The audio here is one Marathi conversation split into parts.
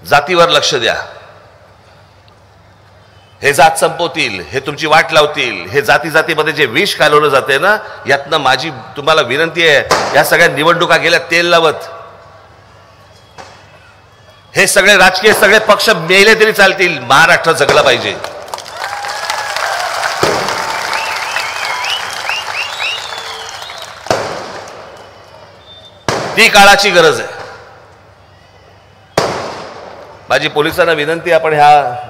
जातीवर लक्ष द्या, हे जात संपवतील, हे तुमची वाट लावतील, हे जाती जातीमध्ये जे विष कालवलं जाते ना, यातनं माझी तुम्हाला विनंती आहे, या सगळ्या निवडणुका गेल्या तेल लावत. हे सगळे राजकीय सगळे पक्ष मेले तरी चालतील, महाराष्ट्र जगला पाहिजे. ती काळाची गरज आहे. माझी पोलिसांना विनंती, आपण ह्या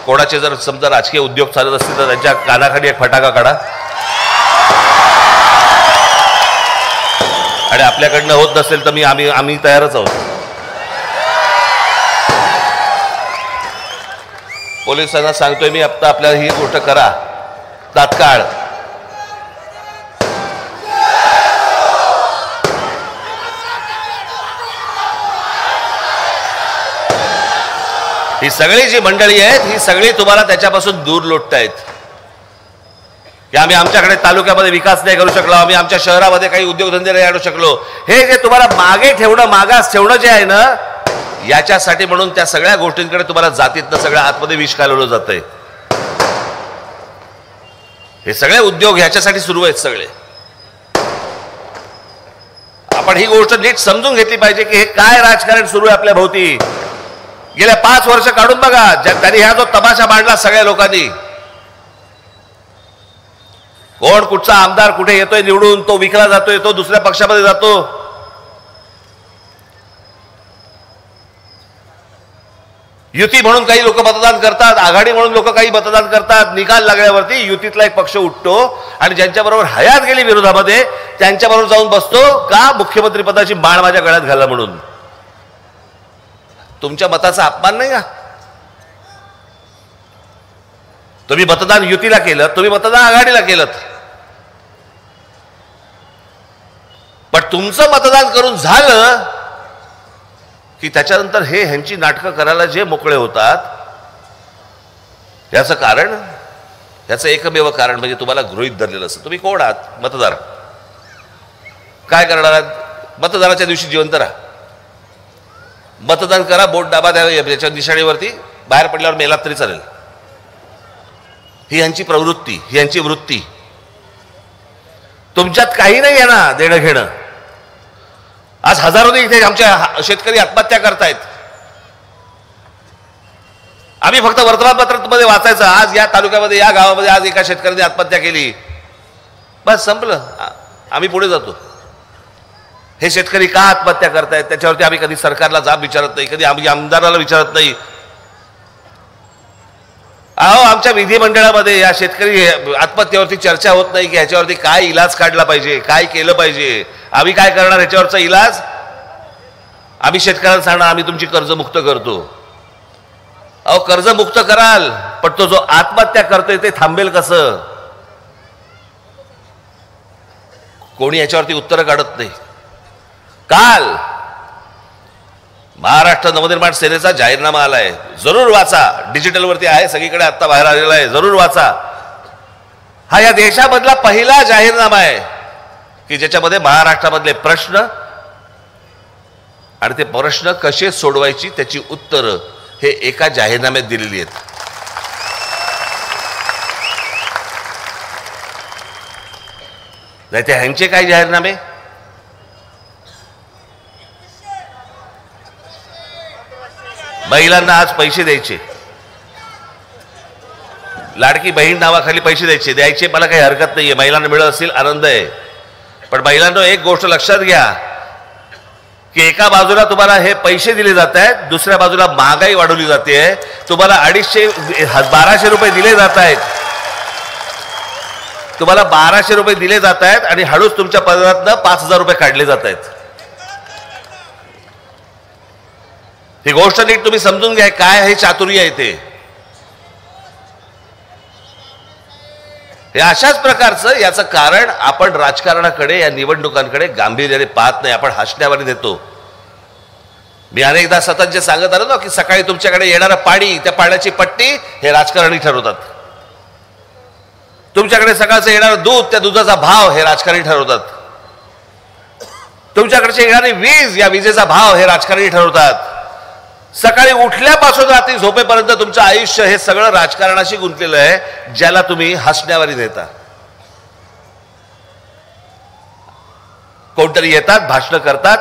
कोणाचे जर समजा राजकीय उद्योग चालत असतील तर त्यांच्या कानाखाली एक फटाका काढा, आणि आपल्याकडनं होत नसेल तर आम्ही तयारच आहोत. पोलिसांना सांगतोय मी, आता आपल्याला ही गोष्ट करा तात्काळ. ही सगळी जी मंडळी आहेत, ही सगळी तुम्हाला त्याच्यापासून दूर लोटतायत की आम्ही आमच्याकडे तालुक्यामध्ये विकास नाही करू शकलो, आम्ही आमच्या शहरामध्ये काही उद्योगधंदे नाही आणू शकलो. हे जे तुम्हाला मागे ठेवणं, मागास ठेवणं जे आहे ना, याच्यासाठी म्हणून त्या सगळ्या गोष्टींकडे तुम्हाला जातीतनं सगळ्या आतमध्ये विष कालवलं जातंय. हे सगळे उद्योग ह्याच्यासाठी सुरू आहेत सगळे. आपण ही गोष्ट नीट समजून घेतली पाहिजे की हे काय राजकारण सुरू आहे आपल्या भोवती. गेल्या 5 वर्ष काढून बघा, त्यांनी ह्या जो तमाशा मांडला सगळ्या लोकांनी, कोण कुठचा आमदार कुठे येतोय निवडून, तो विकला जातोय, तो दुसऱ्या पक्षामध्ये जातो. युती म्हणून काही लोक मतदान करतात, आघाडी म्हणून लोक काही मतदान करतात. निकाल लागल्यावरती युतीतला एक पक्ष उठतो आणि ज्यांच्याबरोबर हयात गेली विरोधामध्ये त्यांच्याबरोबर जाऊन बसतो का, मुख्यमंत्री पदाची बाण माझ्या गळ्यात घाला म्हणून. तुमच्या मताचा अपमान नाही का? तुम्ही मतदान युतीला केलं, तुम्ही मतदान आघाडीला केलं, पण तुमचं मतदान करून झालं की त्याच्यानंतर हे ह्यांची नाटकं करायला जे मोकळे होतात, याचं कारण, याचं एकमेव कारण म्हणजे तुम्हाला गृहीत धरलेलं असतं. तुम्ही कोण आहात? मतदार. काय करणार आहात? मतदानाच्या दिवशी जिवंत राहा, मतदान करा, बोट दाबा द्या याच्या निशाणीवरती, बाहेर पडल्यावर मेलात तरी चालेल. ही यांची प्रवृत्ती, ही यांची वृत्ती. तुमच्यात काही नाही आहे ना देणं घेणं. आज हजारोने इथे आमच्या शेतकरी आत्महत्या करतायत. आम्ही फक्त वर्तमानपत्रामध्ये वाचायचं, आज या तालुक्यामध्ये, या गावामध्ये आज एका शेतकऱ्याने आत्महत्या केली, बस संपलं, आम्ही पुढे जातो. हे शेतकरी का आत्महत्या करतायत त्याच्यावरती आम्ही कधी सरकारला जाब विचारत नाही, कधी आम्ही आमदाराला विचारत नाही. अहो, आमच्या विधिमंडळामध्ये या शेतकरी आत्महत्येवरती चर्चा होत नाही की ह्याच्यावरती काय इलाज काढला पाहिजे, काय केलं पाहिजे. आम्ही काय करणार ह्याच्यावरचा इलाज? आम्ही शेतकऱ्यांना सांगणार आम्ही तुमची कर्जमुक्त करतो. अहो, कर्जमुक्त कराल, पण तो जो आत्महत्या करतोय ते थांबेल कसं? कोणी याच्यावरती उत्तरं काढत नाही. काल महाराष्ट्र नवनिर्माण सेनेचा जाहीरनामा आलाय, जरूर वाचा, डिजिटलवरती आहे, सगळीकडे आता बाहेर आलेला आहे, जरूर वाचा. हा या देशामधला पहिला जाहीरनामा आहे की ज्याच्यामध्ये महाराष्ट्रामधले प्रश्न आणि ते प्रश्न कसे सोडवायची त्याची उत्तरं हे एका जाहीरनाम्यात दिलेली आहेत. नाही ते ह्यांचे काय जाहीरनामे? महिलांना आज पैसे द्यायचे, लाडकी बहीण नावाखाली पैसे द्यायचे, मला काही हरकत नाहीये, महिलांना मिळत असतील आनंद आहे. पण महिलांना एक गोष्ट लक्षात घ्या की एका बाजूला तुम्हाला हे पैसे दिले जात आहेत, दुसऱ्या बाजूला महागाई वाढवली जाते. तुम्हाला 1200 रुपये दिले जात आहेत, तुम्हाला 1200 रुपये दिले जात आहेत आणि हळूच तुमच्या पदरातनं 5000 रुपये काढले जात आहेत. ही गोष्ट नीट तुम्ही समजून घ्या, काय हे चातुर्य आहे ते. हे अशाच प्रकारचं याचं कारण आपण राजकारणाकडे, या निवडणुकांकडे गांभीर्याने पाहत नाही, आपण हसण्यावर देतो. मी अनेकदा सतत जे सांगत आलो ना की सकाळी तुमच्याकडे येणारं पाणी, त्या पाण्याची पट्टी हे राजकारणी ठरवतात. तुमच्याकडे सकाळचं येणारं दूध, त्या दुधाचा भाव हे राजकारणी ठरवतात. तुमच्याकडचे येणारी वीज, या विजेचा भाव हे राजकारणी ठरवतात. सकाळी उठल्यापासून रात्री झोपेपर्यंत तुमचं आयुष्य हे सगळं राजकारणाशी गुंतलेलं आहे, ज्याला तुम्ही हसण्यावारी नेता. कोणतरी येतात, भाषणं करतात,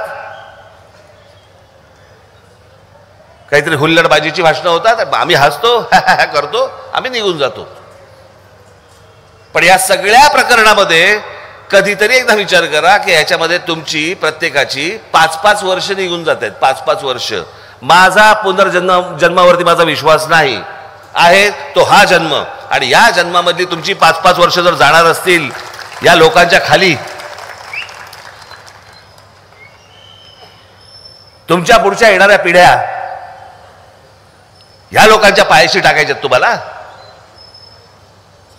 काहीतरी हुल्लडबाजीची भाषणं होतात, आम्ही हसतो करतो, आम्ही निघून जातो. पण या सगळ्या प्रकरणामध्ये कधीतरी एकदा विचार करा की याच्यामध्ये तुमची प्रत्येकाची 5-5 वर्ष निघून जात आहेत. 5-5 वर्ष. माझा जन्मावरती माझा विश्वास नाही आहे, तो हा जन्म, आणि या जन्मामधली तुमची 5-5 वर्ष जर जाणार असतील या लोकांच्या खाली, तुमच्या पुढच्या येणाऱ्या पिढ्या या लोकांच्या पायाशी टाकायच्यात तुम्हाला.